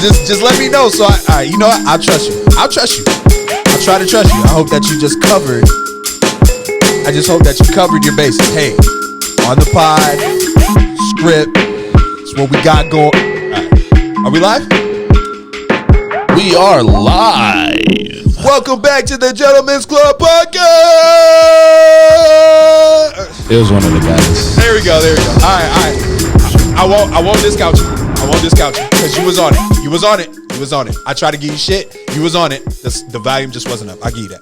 just let me know. So you know what? I'll trust you. I'll trust you. I'll try to trust you. I hope that you just covered. I just hope that you covered your bases. Hey, on the pod, script, it's what we got going. Right. Are we live? We are live. Welcome back to the Gentlemen's Club podcast. It was one of the guys. There we go. All right. I won't discount you. Because you was on it. I tried to give you shit. You was on it. The volume just wasn't up. I give you that.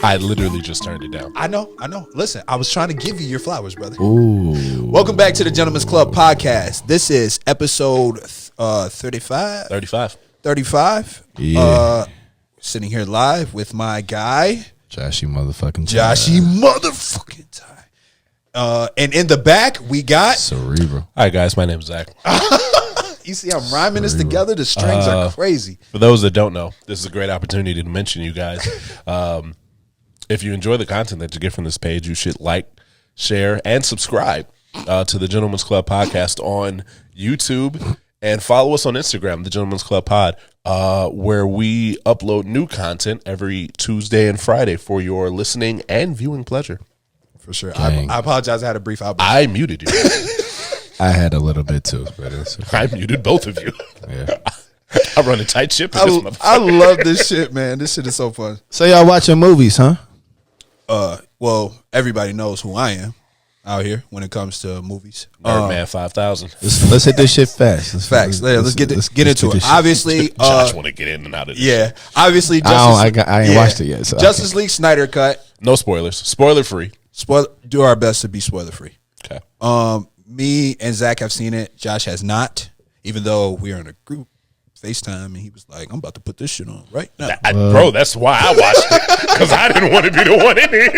I literally just turned it down. I know. Listen, I was trying to give you your flowers, brother. Ooh. Welcome back to the Gentlemen's Club podcast. This is episode 35. 35. Yeah. Sitting here live with my guy, Joshy motherfucking Ty. And in the back, we got Cerebral. All right, guys. My name's Zach. You see, I'm rhyming this together. The strings are crazy. For those that don't know, this is a great opportunity to mention you guys. If you enjoy the content that you get from this page, you should like, share, and subscribe to the Gentlemen's Club podcast on YouTube. And follow us on Instagram, the Gentlemen's Club Pod, where we upload new content every Tuesday and Friday for your listening and viewing pleasure. For sure. I apologize. I had a brief outburst. I muted you. I had a little bit too, but it's okay. I muted both of you. Yeah. I run a tight ship. I love this shit, man. This shit is so fun. So y'all watching movies, huh? Well, everybody knows who I am out here when it comes to movies. Nerdman 5000. Let's hit this shit fast. Facts. Let's get into it. Obviously, Josh want to get in and out of this. Yeah. Obviously, I ain't watched it yet. So Justice League Snyder cut. No spoilers. Spoiler free. Do our best to be spoiler free. Okay. Me and Zach have seen it. Josh has not, even though we're in a group FaceTime, and he was like, "I'm about to put this shit on right now." Bro, that's why I watched it, because I didn't want to be the one in here.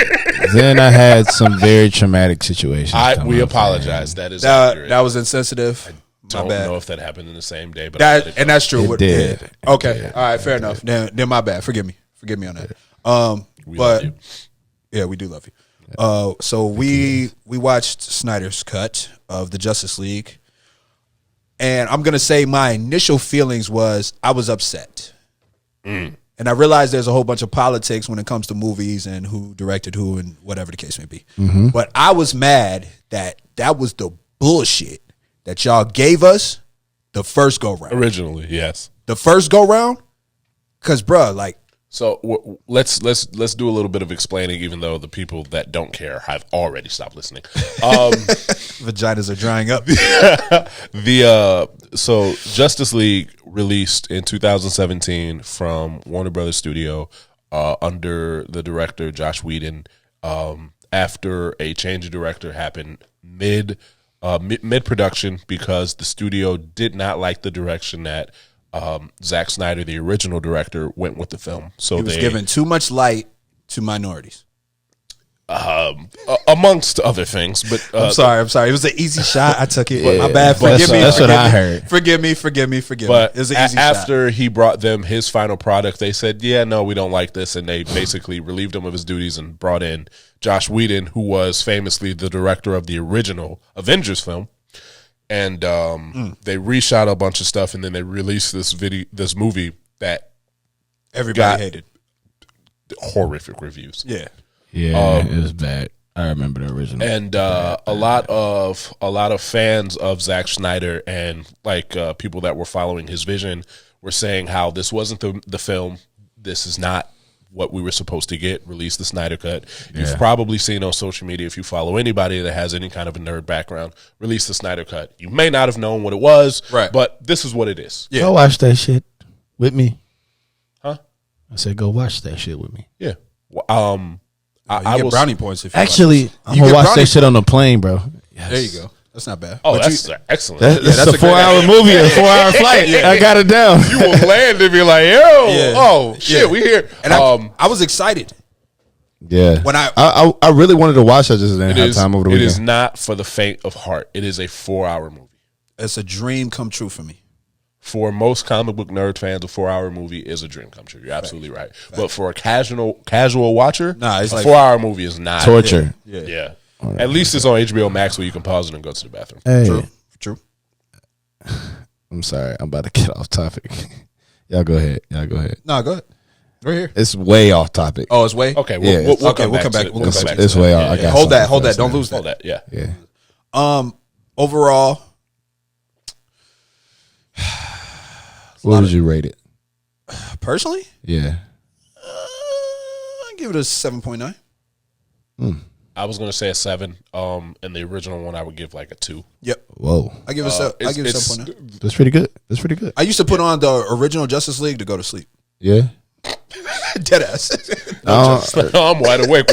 Then I had some very traumatic situations. We apologize. That is that was insensitive. Don't know if that happened in the same day, but and that's true. It did. Yeah. Okay, all right, fair enough. Then my bad. Forgive me on that. We love you. Yeah, we do love you. So we watched Snyder's cut of the Justice League, and I'm gonna say my initial feelings was I was upset, and I realized there's a whole bunch of politics when it comes to movies and who directed who and whatever the case may be. Mm-hmm. But I was mad that was the bullshit that y'all gave us the first go round. Originally, yes. The first go round, because bruh, like. So let's do a little bit of explaining, even though the people that don't care have already stopped listening. Vaginas are drying up. So Justice League released in 2017 from Warner Brothers Studio under the director Joss Whedon. After a change of director happened mid production, because the studio did not like the direction that Zack Snyder, the original director, went with the film. So he was giving too much light to minorities, amongst other things. But I'm sorry. It was an easy shot. I took it. Yeah, my bad. Forgive me. That's what I heard. Forgive me. But it was an easy shot. After he brought them his final product, they said, "Yeah, no, we don't like this," and they basically relieved him of his duties and brought in Joss Whedon, who was famously the director of the original Avengers film. And they reshot a bunch of stuff, and then they released this movie that everybody hated. Horrific reviews. Yeah, it was bad. I remember the original. And a lot of fans of Zack Snyder and people that were following his vision were saying how this wasn't the film. This is not what we were supposed to get. Release the Snyder Cut. You've probably seen on social media, if you follow anybody that has any kind of a nerd background, release the Snyder Cut. You may not have known what it was, right? But this is what it is. Yeah. Go watch that shit with me. Huh? I said go watch that shit with me. Yeah. I get brownie points if you actually I'm gonna watch that shit on the plane, bro. Yes. There you go. That's not bad. Oh, that's excellent. That's a 4-hour movie, a 4-hour flight. Yeah. I got it down. You will land and be like, shit, we here. And I was excited. Yeah. When I really wanted to watch that, just didn't have time over the weekend. It is not for the faint of heart. It is a 4-hour movie. It's a dream come true for me. For most comic book nerd fans, a 4-hour movie is a dream come true. You're absolutely right. But for a casual watcher, it's a 4-hour movie is not torture. Yeah. At least it's on HBO Max where you can pause it and go to the bathroom. Hey. True. I'm sorry. I'm about to get off topic. Y'all go ahead. No, go ahead. Right here. It's way off topic. Oh, it's way. Okay, Yeah. we'll Okay, we'll come back. to it. We'll We'll come come back back. It's to way it. off. Yeah, I yeah. got Hold that. something Hold that. to Don't say. lose that. Hold that. Yeah. Yeah. Overall, What would you rate it? personally, Yeah. I give it a 7.9. I was gonna say a 7. And the original one I would give like a 2. Yep, Whoa. I give it. I give it it's- 7.9. That's pretty good. That's pretty good. I used to put on the original Justice League to go to sleep. Yeah. Dead ass. I'm wide awake.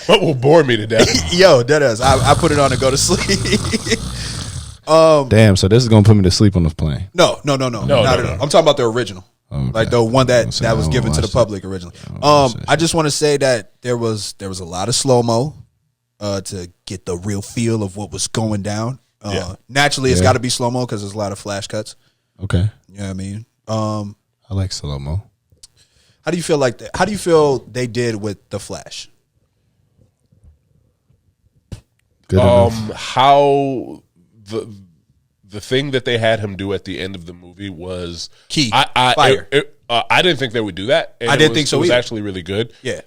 What will bore me to death? Yo, dead ass. I put it on to go to sleep. Damn. So this is gonna put me to sleep on this plane. No, not at all. I'm talking about the original. Okay. Like the one that So was I given to the watched it. public originally. watched that I just want to say that there was a lot of slow mo to get the real feel of what was going down. Naturally, it's Yeah. got to be slow mo because there's a lot of flash cuts. Okay. You know what I mean? I like slow mo. How do you feel like that? How do you feel they did with the Flash? Good enough. How the thing that they had him do at the end of the movie was Key. fire. Fire. I didn't think they would do that. And I didn't it was, think so It was either. actually really good. Yeah.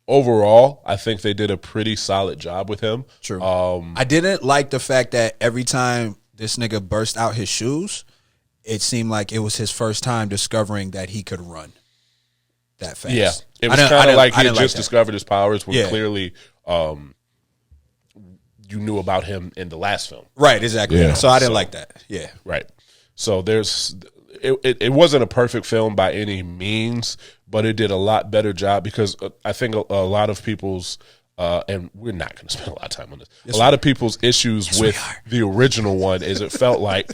Overall, I think they did a pretty solid job with him. True. I didn't like the fact that every time this nigga burst out his shoes, it seemed like it was his first time discovering that he could run that fast. Yeah, it I was didn't- kind I of didn't- like I he had didn't like just that. discovered his powers when Yeah. clearly you knew about him in the last film. Right, exactly. Yeah. So I didn't like that. Yeah. Right. So it wasn't a perfect film by any means, but it did a lot better job because I think a lot of people's and we're not going to spend a lot of time on this. A lot of people's issues with the original one is it felt like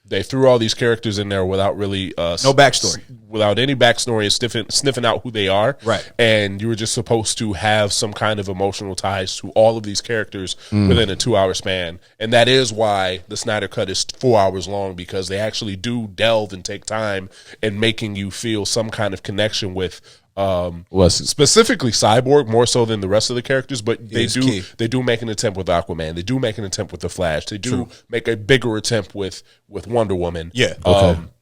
they threw all these characters in there without really No backstory. without any backstory and sniffing out who they are. Right. And you were just supposed to have some kind of emotional ties to all of these characters within a 2-hour span. And that is why the Snyder Cut is 4 hours long, because they actually do delve and take time in making you feel some kind of connection with specifically Cyborg more so than the rest of the characters, but they It's key. do make an attempt with Aquaman. They do make an attempt with the Flash. They do make a bigger attempt with Wonder Woman. Yeah.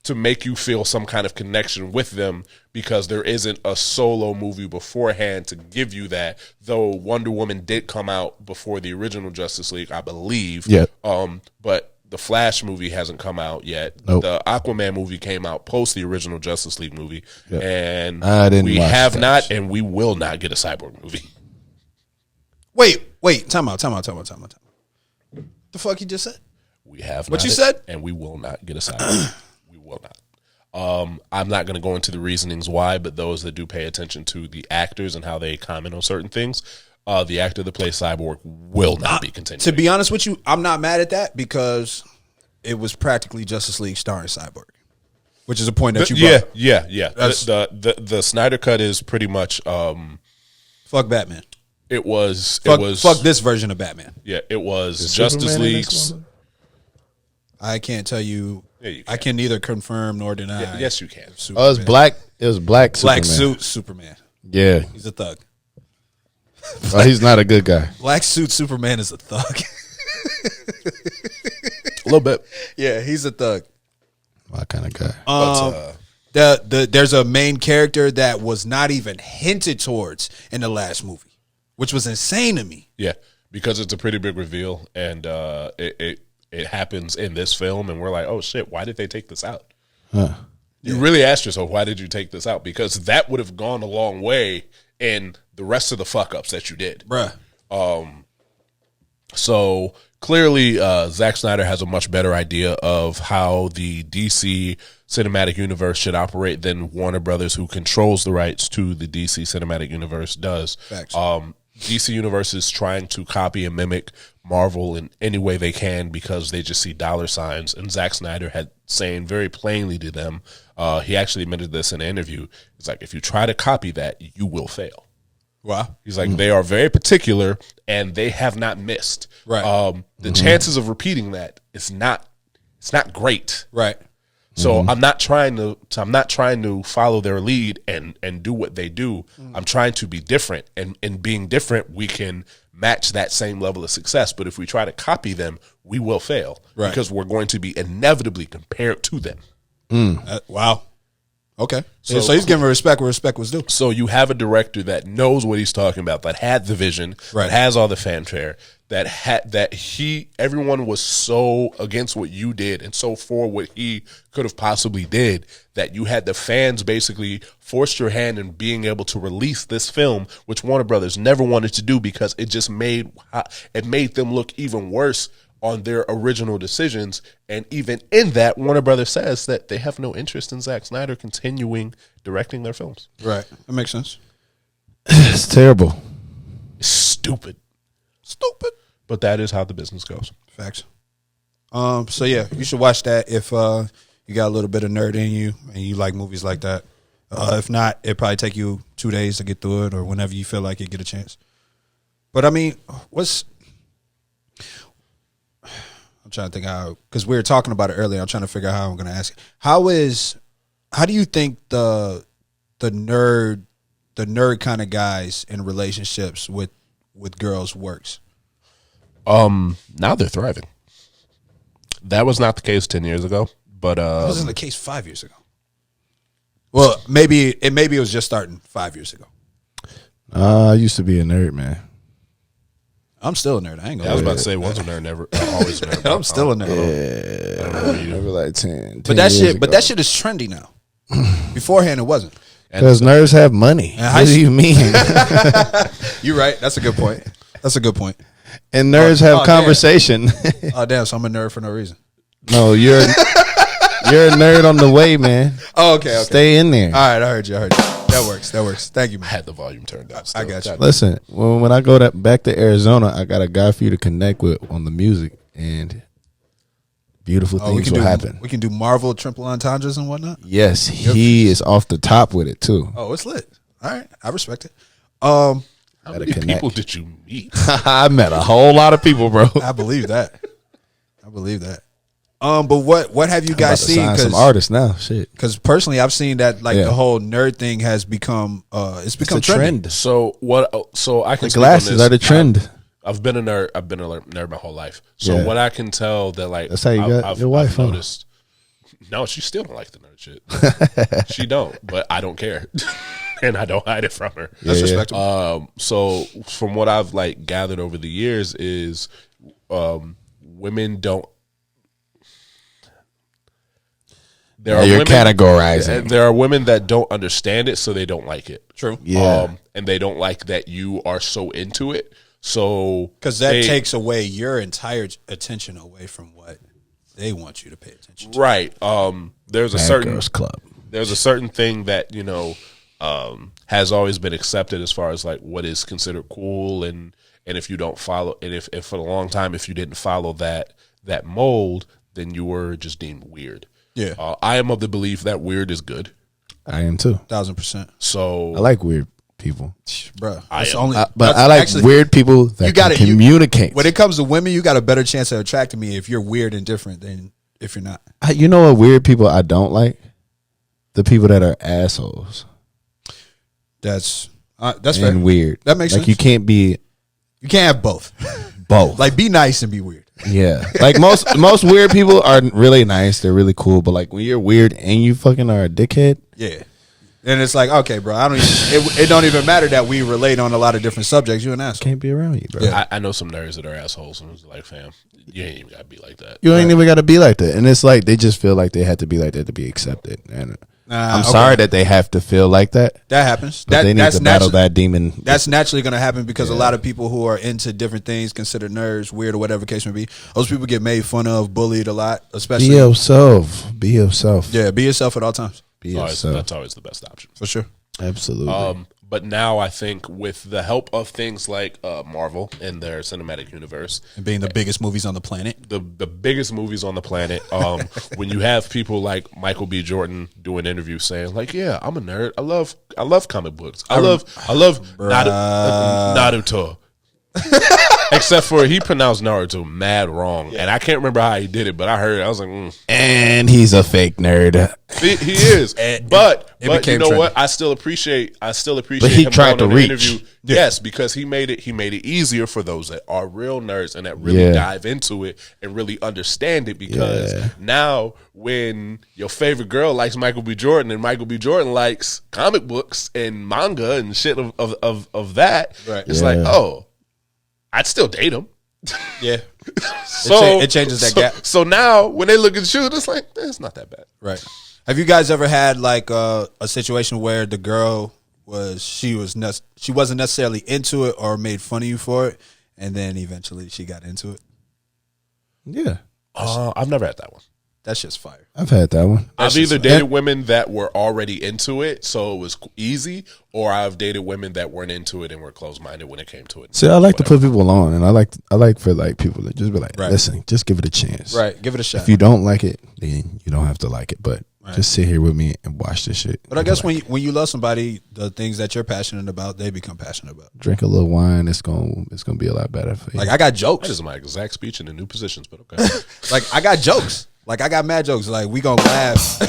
To make you feel some kind of connection with them, because there isn't a solo movie beforehand to give you that. Though Wonder Woman did come out before the original Justice League, I believe. Yeah. But the Flash movie hasn't come out yet. Nope. The Aquaman movie came out post the original Justice League movie, and I didn't we watch have that. not, and we will not get a Cyborg movie. Wait. Time out. The fuck you just said? We have What not you said? and we will not get a Cyborg. We will not. I'm not going to go into the reasonings why, but those that do pay attention to the actors and how they comment on certain things, the actor that plays Cyborg will not be continuing. To be honest with you, I'm not mad at that because it was practically Justice League starring Cyborg, which is a point that you brought. Yeah. That's- The Snyder Cut is pretty much. Fuck Batman. It was. Fuck this version of Batman. Yeah, it was Justice Superman in this League's. one? I can't tell you. Yeah, you I can neither confirm nor deny. Yes, you can. Oh, it's black. It was black. Black Superman. suit Superman. Yeah. He's a thug. Oh, he's not a good guy. Black suit Superman is a thug. A little bit. Yeah, he's a thug. My kind of guy. There's a main character that was not even hinted towards in the last movie, which was insane to me. Yeah, because it's a pretty big reveal, and it happens in this film, and we're like, oh shit, why did they take this out? You really ask yourself, why did you take this out? Because that would have gone a long way in the rest of the fuck ups that you did. Bruh. So clearly, Zack Snyder has a much better idea of how the DC cinematic universe should operate than Warner Brothers, who controls the rights to the DC cinematic universe, does. Facts. DC Universe is trying to copy and mimic Marvel in any way they can because they just see dollar signs. And Zack Snyder had saying very plainly to them, he actually admitted this in an interview. It's like, if you try to copy that, you will fail. Wow. He's like, they are very particular and they have not missed. Right. The chances of repeating that it's not great. Right. So I'm not trying to follow their lead and do what they do. I'm trying to be different, and in being different, we can match that same level of success. But if we try to copy them, we will fail because we're going to be inevitably compared to them. Wow. Okay. So he's giving respect where respect was due. So you have a director that knows what he's talking about, that had the vision, that has all the fanfare, everyone was so against what you did and so for what he could have possibly did that you had the fans basically forced your hand in being able to release this film, which Warner Brothers never wanted to do because it just made them look even worse on their original decisions. And even in that, Warner Brothers says that they have no interest in Zack Snyder continuing directing their films. Right. That makes sense. It's terrible. It's stupid. But that is how the business goes. Facts. So yeah, you should watch that if you got a little bit of nerd in you and you like movies like that. If not, it'll probably take you 2 days to get through it or whenever you feel like you get a chance. But I mean, I'm trying to think how, because we were talking about it earlier. I'm trying to figure out how I'm going to ask it. How do you think the nerd kind of guys in relationships with girls works? Now they're thriving. That was not the case 10 years ago, but It wasn't the case 5 years ago. Well, maybe it was just starting 5 years ago. I used to be a nerd, man. I'm still a nerd. I ain't gonna. I was about to say once a nerd, never always a nerd. I'm still a nerd. Yeah, maybe like 10 But that years shit, ago. that shit is trendy now. Beforehand, it wasn't. Because nerds have money. What do you mean? You're right. That's a good point. And nerds have conversation. Oh damn! So I'm a nerd for no reason. No, you're a nerd on the way, man. Oh, okay. Stay in there. All right, I heard you. That works. Thank you, I man. had the volume turned down. I got you. Listen, when I go back to Arizona, I got a guy for you to connect with on the music, and beautiful things will happen. We can do Marvel triple entendres and whatnot. Yes, he is off the top with it too. Oh, it's lit. All right, I respect it. How many people did you meet? I met a whole lot of people, bro. I believe that. But what have you guys seen? Sign some artists now, shit. Because personally, I've seen that the whole nerd thing has become it's become a trend. So what? So I can The speak glasses on this. are the trend. I've been a nerd. I've been a nerd my whole life. So Yeah. what I can tell that That's how you got your wife, I've huh? noticed. No, she still don't like the nerd shit. She don't, but I don't care, and I don't hide it from her. That's respectable. So from what I've gathered over the years is, women don't. You're categorizing. There are women that don't understand it, so they don't like it. True. Yeah. And they don't like that you are so into it. So Because that takes away your entire attention away from what they want you to pay attention to. right. There's a Bad certain Girls Club. there's a certain thing that has always been accepted as far as what is considered cool, and if you don't follow, and if for a long time if you didn't follow that mold, then you were just deemed weird. Yeah. I am of the belief that weird is good. I am too. 1000%. So I like weird people, Bro, but I like weird people that can communicate. When it comes to women, you got a better chance of attracting me if you're weird and different than if you're not. You know what weird people I don't like? The people that are assholes That's fair. and weird. That makes sense. You can't be You can't have both. both. Be nice and be weird. Yeah, most weird people are really nice. They're really cool. But when you're weird and you fucking are a dickhead, Yeah. And it's okay, bro. It don't even matter that we relate on a lot of different subjects. You an asshole. can't be around you, bro. Yeah. I know some nerds that are assholes, and it's fam, you ain't even gotta be like that. You ain't even got to be like that. And it's they just feel like they have to be like that to be accepted. And I'm okay. sorry that they have to feel like that. That happens. But they need to battle that demon. That's naturally going to happen because a lot of people who are into different things, considered nerds, weird, or whatever case may be, those people get made fun of, bullied a lot, especially. Be yourself. Be yourself. Yeah, be yourself at all times. Be yourself. That's always the best option. For sure. Absolutely. But now I think with the help of things like Marvel and their cinematic universe, And being the biggest movies on the planet. the biggest movies on the planet, when you have people like Michael B. Jordan doing interviews saying yeah, I'm a nerd. I love comic books. I love Naruto. Except for he pronounced Naruto mad wrong, and I can't remember how he did it, but I heard it. I was like, And he's a fake nerd. he is. But you became know trendy. what? I still appreciate. But he him tried going to on the reach. interview. Yes, because he made it easier for those that are real nerds and that really Yeah. dive into it and really understand it. Because Yeah. now, when your favorite girl likes Michael B. Jordan and Michael B. Jordan likes comic books and manga and shit of that, Right. it's Yeah. like, oh, I'd still date him. Yeah. So It changes that gap. So now, when they look at you, it's like, it's not that bad. Right. Have you guys ever had like a situation where the girl she wasn't necessarily into it or made fun of you for it, and then eventually she got into it? Yeah, I've never had that one. That's just fire. I've had that one. I've either dated women that were already into it, so it was easy, or I've dated women that weren't into it and were closed minded when it came to it. See, I like to put people on, and I like for like people to just be like, Right. listen, just give it a chance. Right. Give it a shot. If you don't like it, then you don't have to like it. But just sit here with me and watch this shit. But I guess when you love somebody, the things that you're passionate about, they become passionate about. drink a little wine, it's gonna be a lot better for you. Like I got That jokes. is my exact speech in the new positions, but okay. Like I got jokes. Like I got mad jokes. Like we gonna laugh.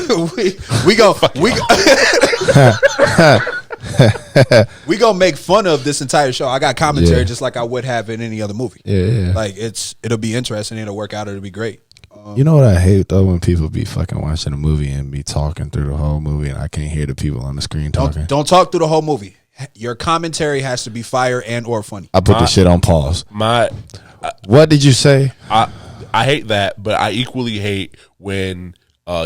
we gonna make fun of this entire show. I got commentary Yeah. just like I would have in any other movie. yeah. Like it'll be interesting. It'll work out. It'll be great. You know what I hate though, when people be fucking watching a movie and be talking through the whole movie, and I can't hear the people on the screen talking. Don't talk through the whole movie. Your commentary has to be fire and or funny. I put the shit on pause. What did you say? I hate that, but I equally hate when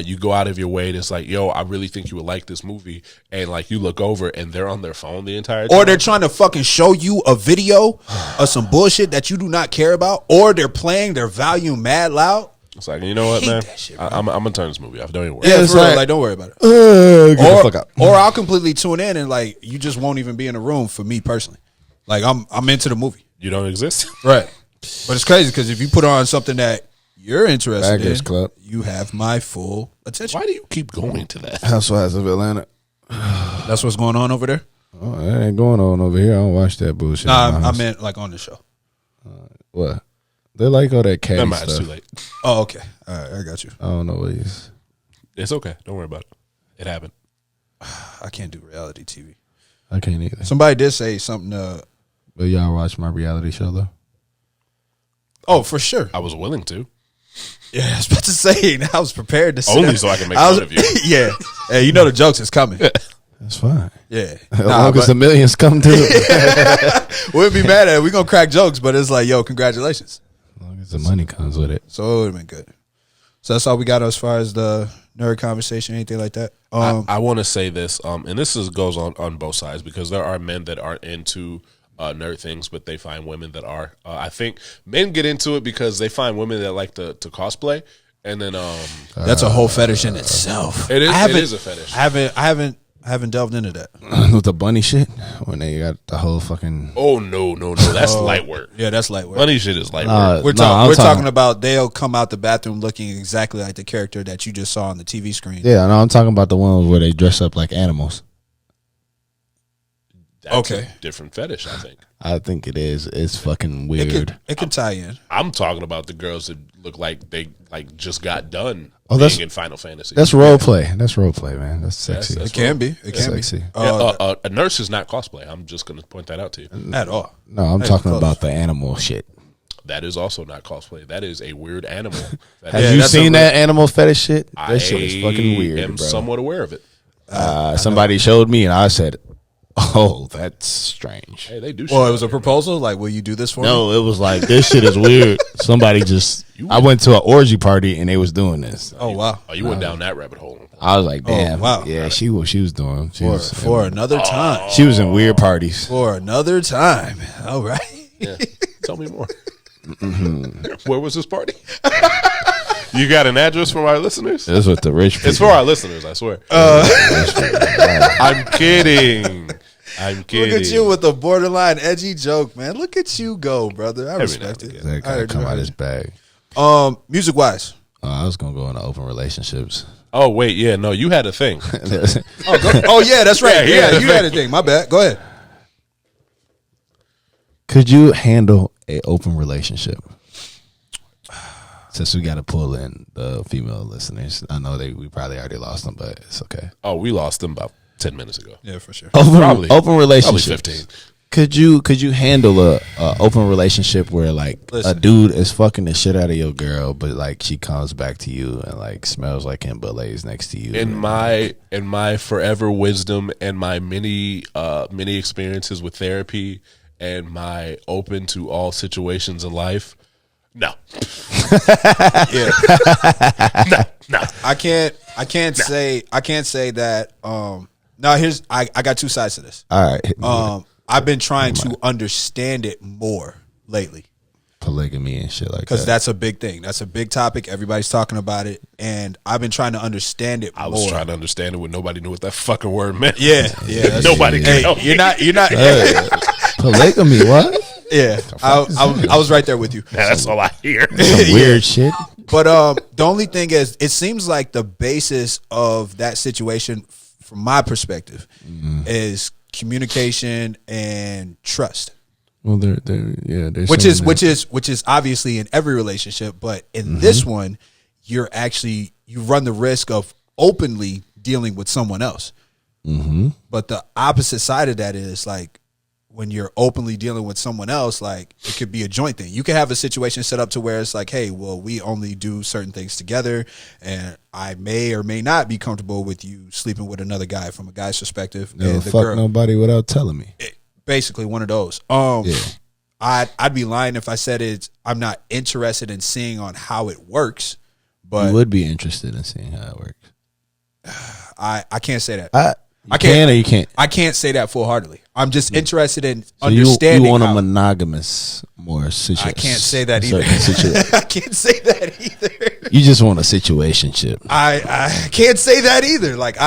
you go out of your way and it's like, yo, I really think you would like this movie, and like you look over and they're on their phone the entire time. Or they're trying to fucking show you a video of some bullshit that you do not care about, or they're playing their volume mad loud. It's like, you know what, hate man? that shit, I'm gonna turn this movie off. Don't even worry. Yeah, it's for real. like- Like, don't worry about it. Get the fuck out. Or I'll completely tune in and like you just won't even be in the room for me personally. Like I'm into the movie. You don't exist. Right. But it's crazy because if you put on something that you're interested Baggers in, Club. you have my full attention. Why do you keep going to that? Housewives of Atlanta. That's what's going on over there? Oh, that ain't going on over here. I don't watch that bullshit. Nah, in my I house. meant like on the show. What? They like all that catty Never mind, it's stuff. too late. Oh, okay. All right, I got you. I don't know what he's. It's okay. Don't worry about it. It happened. I can't do reality TV. I can't either. Somebody did say something. But y'all watch my reality show though. Oh, for sure. I was willing to. Yeah, I was about to say. I was prepared to say. Only so I can make was- fun of you. Yeah. Hey, you know the jokes is coming. That's fine. Yeah. As Nah, long as but the millions come to it. we'd be mad at it. We're going to crack jokes, but it's like, yo, congratulations. As long as the money comes with it. So it would have been good. So that's all we got as far as the nerd conversation, anything like that. I want to say this, and this goes on both sides, because there are men that aren't into nerd things, but they find women that are. I think men get into it because they find women that like to cosplay, and then That's a whole fetish in itself. it is. I It is a fetish. I haven't delved into that. With the bunny shit. When they got the whole fucking. Oh no, that's light work. Yeah, that's light work. Funny shit is light Nah, work. We're, No, I'm we're talking- talking about they'll come out the bathroom looking exactly like the character that you just saw on the TV screen. Yeah, no, I'm talking about the ones where they dress up like animals. That's Okay. a different fetish, I think. I think it is. It's fucking It weird. could tie in. I'm talking about the girls that look like they like just got done that's- being in Final Fantasy. That's role play. That's role play, man. That's sexy. that's It can be. It can Sexy. be. a nurse is not cosplay. I'm just going to point that out to you. At all. No, I'm Hey, talking close. about the animal shit. That is also not cosplay. That is a weird animal. That Have is- you that's seen a that animal fetish shit? I That shit is fucking weird, am bro. somewhat aware of it. Somebody showed me, and I said, "Oh, that's strange." Hey, they do. Well, shit it was a out here. proposal. Like, will you do this for me? No, it was like this shit is weird. Somebody just. I went to an orgy party and they was doing this. Oh wow. Oh, you went down that rabbit hole. I was like, damn, wow. yeah, she was doing. She was, For another time. she was in weird parties. For another time. All right. Yeah. Tell me more. Where was this party? You got an address for our listeners? This was the rich people. It's for our listeners, I swear. I'm kidding. I'm kidding. Look at you with a borderline edgy joke, man. Look at you go, brother. I Every respect now and it. That I gotta heard come you, I out heard his you. bag. Music wise. I was gonna go into open relationships. Oh wait, yeah, no, you had a thing. Oh yeah, that's right. Yeah, Yeah, yeah, you had a thing. My bad. Go ahead. Could you handle a open relationship? Since we got to pull in the female listeners, I know we probably already lost them, but it's okay. Oh, we lost them about 10 minutes ago. Yeah, for sure. Open relationship. Probably 15. Could you handle a open relationship where like a dude is fucking the shit out of your girl, but like she comes back to you and like smells like him but lays next to you? In my forever wisdom and my many experiences with therapy and my open to all situations in life, no. Yeah. No. I can't say that. No, I got two sides to this. All right. I've been trying to understand it more lately. Polygamy and shit like that. Because that's a big thing. That's a big topic. Everybody's talking about it. And I've been trying to understand it more. I was trying to understand it when nobody knew what that fucking word meant. Yeah. Nobody can help You're not. Polygamy, what? Yeah. I was right there with you. Yeah, that's all I hear. Some weird shit. But the only thing is, it seems like the basis of that situation, from my perspective, is communication and trust. Well, they're which is obviously in every relationship, but in this one, you run the risk of openly dealing with someone else. But the opposite side of that is like, when you're openly dealing with someone else, like it could be a joint thing. You could have a situation set up to where it's like, hey, well, we only do certain things together, and I may or may not be comfortable with you sleeping with another guy from a guy's perspective. Never fuck nobody without telling me. Basically one of those. I'd be lying if I said I'm not interested in seeing on how it works, but you would be interested in seeing how it works. I can't say that. I can or you can't? I can't say that full-heartedly. I'm just interested in understanding. You want a monogamous more situation. I can't say that either. I can't say that either. You just want a situationship. I can't say that either. Like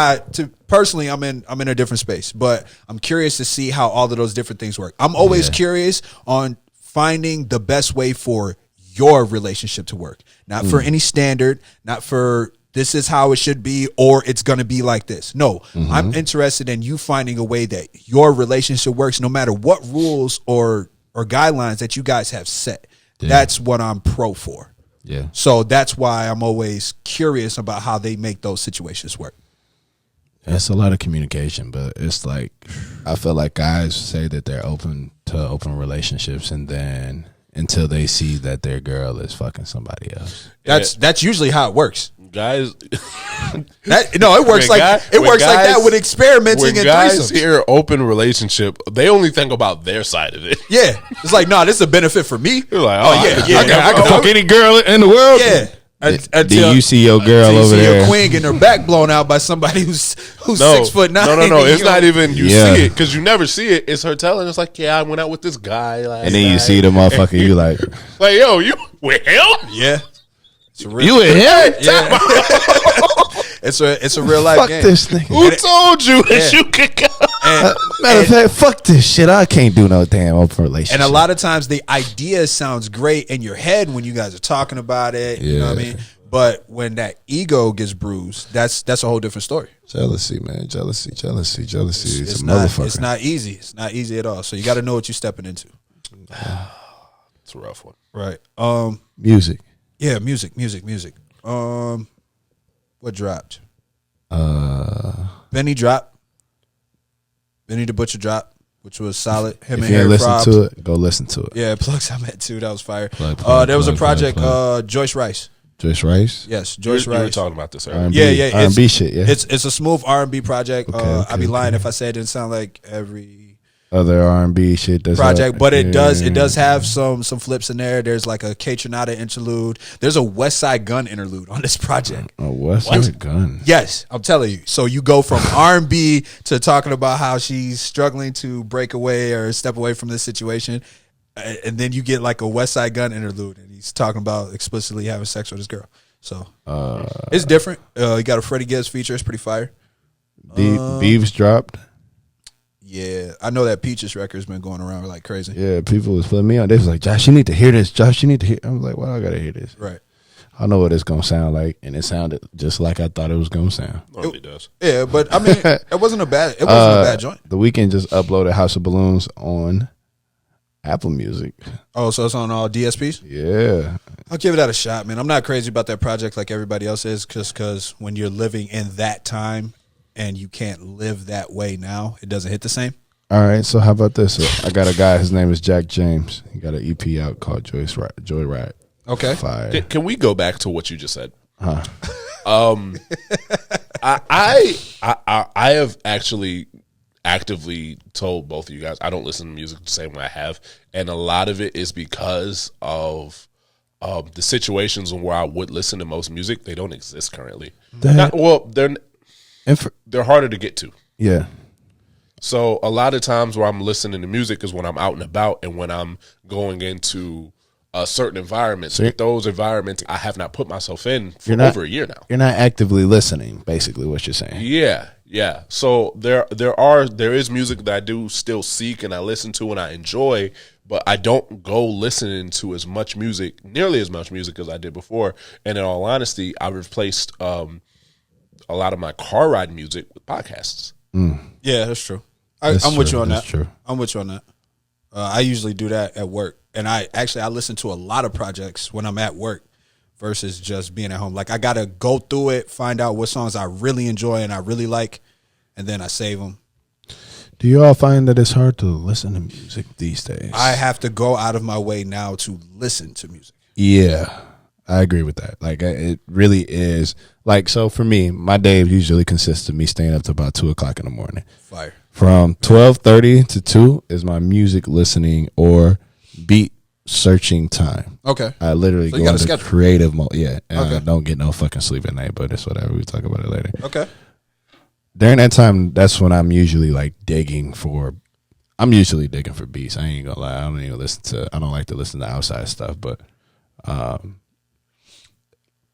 personally, I'm in a different space, but I'm curious to see how all of those different things work. I'm always curious on finding the best way for your relationship to work, not for any standard, not for this is how it should be, or it's going to be like this. No, I'm interested in you finding a way that your relationship works, no matter what rules or guidelines that you guys have set. Yeah. That's what I'm pro for. Yeah. So that's why I'm always curious about how they make those situations work. It's a lot of communication, but it's like, I feel like guys say that they're open to open relationships, and then until they see that their girl is fucking somebody else. That's usually how it works. Guys, it works like that with experimenting and guys threesomes. Hear open relationship, they only think about their side of it. Yeah, it's like, no, this is a benefit for me. You're like, I can fuck any girl in the world. Yeah. Do you see your girl over there? Your queen getting her back blown out by somebody who's 6'9"? No. It's not even you see it, because you never see it. It's her telling us like, I went out with this guy last and then you night. see the motherfucker. You like yo, you with him? Yeah. You with him? Yeah. It's a real life fuck game. This nigga. Who told you that you could go? Matter of fact, fuck this shit. I can't do no damn open relationship. And a lot of times the idea sounds great in your head when you guys are talking about it. You know what I mean? But when that ego gets bruised, that's a whole different story. Jealousy, man. Jealousy. It's a not, motherfucker. It's not easy. It's not easy at all. So you got to know what you're stepping into. It's a rough one. Right. Music. Yeah, music. What dropped? Benny dropped. Benny the Butcher dropped, which was solid. Him if and you ain't Harry listen Probst. to it, go listen to it. Yeah, Plugs I met too. That was fire. There was a project, Joyce Rice. Joyce Rice? Yes, Joyce You Rice. were talking about this earlier. R&B, R&B shit, yeah. It's a smooth R&B project. Okay, I'd be lying if I said it didn't sound like every other R&B shit that's project, but it does have some flips in there. There's like a K-Tronada interlude. There's a West Side Gun interlude on this project. A West Side Gun. Yes, I'm telling you. So you go from R&B to talking about how she's struggling to break away or step away from this situation, and then you get like a West Side Gun interlude, and he's talking about explicitly having sex with his girl. So it's different. You got a Freddie Gibbs feature. It's pretty fire. Beeves dropped. Yeah, I know that Peaches record's been going around like crazy. Yeah, people was putting me on. They was like, Josh, you need to hear this. Josh, you need to hear. I was like, well, I gotta hear this. Right. I know what it's gonna sound like, and it sounded just like I thought it was gonna sound. It does. Yeah, but I mean, it wasn't a bad joint. The Weeknd just uploaded House of Balloons on Apple Music. Oh, so it's on all DSPs? Yeah. I'll give that a shot, man. I'm not crazy about that project like everybody else is, just because when you're living in that time and you can't live that way now, it doesn't hit the same. All right, so how about this? So I got a guy, his name is Jack James. He got an EP out called Joyride. Okay. Fire. Can we go back to what you just said? Huh. I have actually actively told both of you guys I don't listen to music the same way I have, and a lot of it is because of the situations where I would listen to most music. They don't exist currently. They're harder to get to. Yeah. So a lot of times where I'm listening to music is when I'm out and about and when I'm going into certain environments. So but those environments I have not put myself in for over a year now. You're not actively listening, basically what you're saying. Yeah. So there is music that I do still seek and I listen to and I enjoy, but I don't go listening to nearly as much music as I did before. And in all honesty, I replaced a lot of my car ride music with podcasts. Yeah, that's true. I'm with you on that. True. I'm with you on that. I usually do that at work, and I listen to a lot of projects when I'm at work versus just being at home. Like I gotta go through it, find out what songs I really enjoy and I really like, and then I save them. Do you all find that it's hard to listen to music these days? I have to go out of my way now to listen to music. Yeah, I agree with that. Like it really is. Like, so for me, my day usually consists of me staying up to about 2:00 in the morning. Fire. From 12:30 to 2 is my music listening or beat searching time. Okay. I literally So you go got a into schedule. creative mode. Yeah. And Okay. I don't get no fucking sleep at night, but it's whatever. We talk about it later. Okay. During that time, that's when I'm usually like digging for beats. I ain't gonna lie. I don't like to listen to outside stuff, but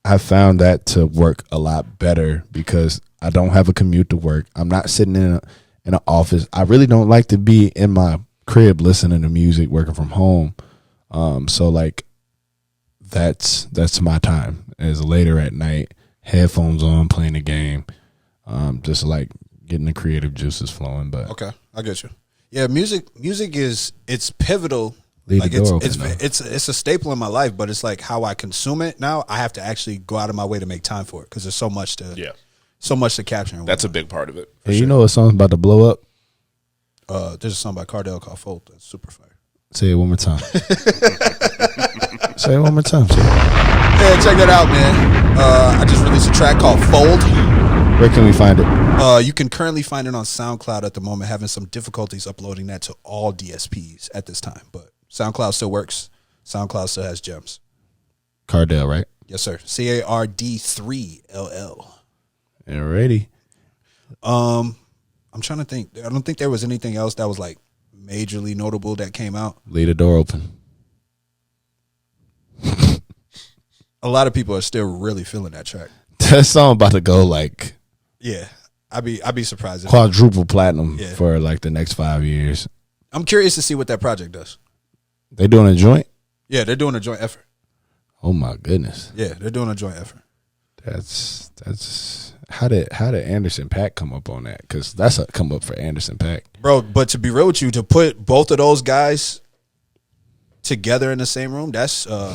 I found that to work a lot better because I don't have a commute to work. I'm not sitting in an office. I really don't like to be in my crib listening to music, working from home. So like that's my time. Is later at night, headphones on, playing the game, just like getting the creative juices flowing. But Okay, I get you. Yeah, music it's pivotal. Leave Like the door open, though. it's a staple in my life, but it's like how I consume it now. I have to actually go out of my way to make time for it because there's so much to capture. That's a big part of it. hey, you know a song's about to blow up? There's a song by Cardell called "Fold" that's super fire. Say it one more time. Say it one more time. Say it. Yeah, check that out, man. I just released a track called "Fold." Where can we find it? You can currently find it on SoundCloud at the moment. Having some difficulties uploading that to all DSPs at this time, but SoundCloud still works. SoundCloud still has gems. Cardell, right? Yes, sir. CARD3LL. Alrighty. I'm trying to think. I don't think there was anything else that was like majorly notable that came out. Leave the door open. A lot of people are still really feeling that track. That song about to go like Yeah, I'd be surprised. quadruple platinum Yeah. for like the next 5 years. I'm curious to see what that project does. They doing a joint? Yeah, they're doing a joint effort. Oh my goodness. Yeah, they're doing a joint effort. That's how did Anderson .Paak come up on that? Because that's a come up for Anderson .Paak. Bro, but to be real with you, to put both of those guys together in the same room, that's a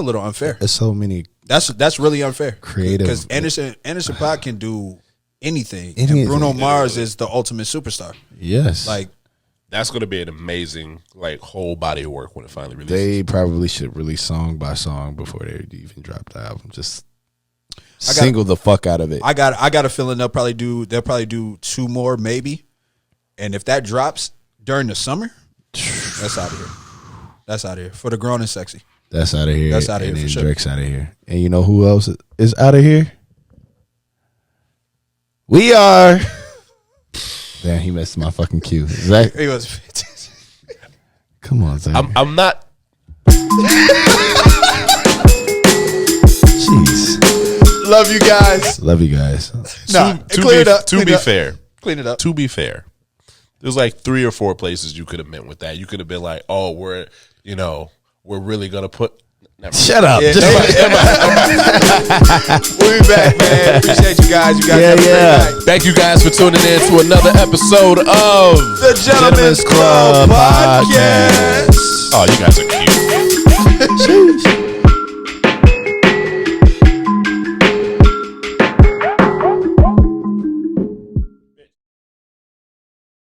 little unfair. There's so many. That's really unfair. Creative. Because Anderson .Paak can do anything. Anything. And Bruno Mars is the ultimate superstar. Yes. Like, That's going to be an amazing whole body of work when it finally releases. they probably should release song by song before they even drop the album. Just single the fuck out of it. I got a feeling they'll probably do 2 more maybe. And if that drops during the summer, that's out of here. That's out of here. For the grown and sexy. That's out of here. That's outta here And for then sure. Drake's out of here. And you know who else is out of here? We are. Damn, he messed my fucking cue. Zach, He was come on, Zach. I'm not. Jeez. Love you guys. Love you guys. Nah, To clear be, it up. to clean be it up. fair, Clean it up. to be fair, there's like 3 or 4 places you could have meant with that. You could have been like, "Oh, we're really gonna put." Shut up. Yeah, we'll be back, man. Appreciate you guys. You guys have a great night. Thank you guys for tuning in to another episode of The Gentlemen's Club Podcast. Oh, you guys are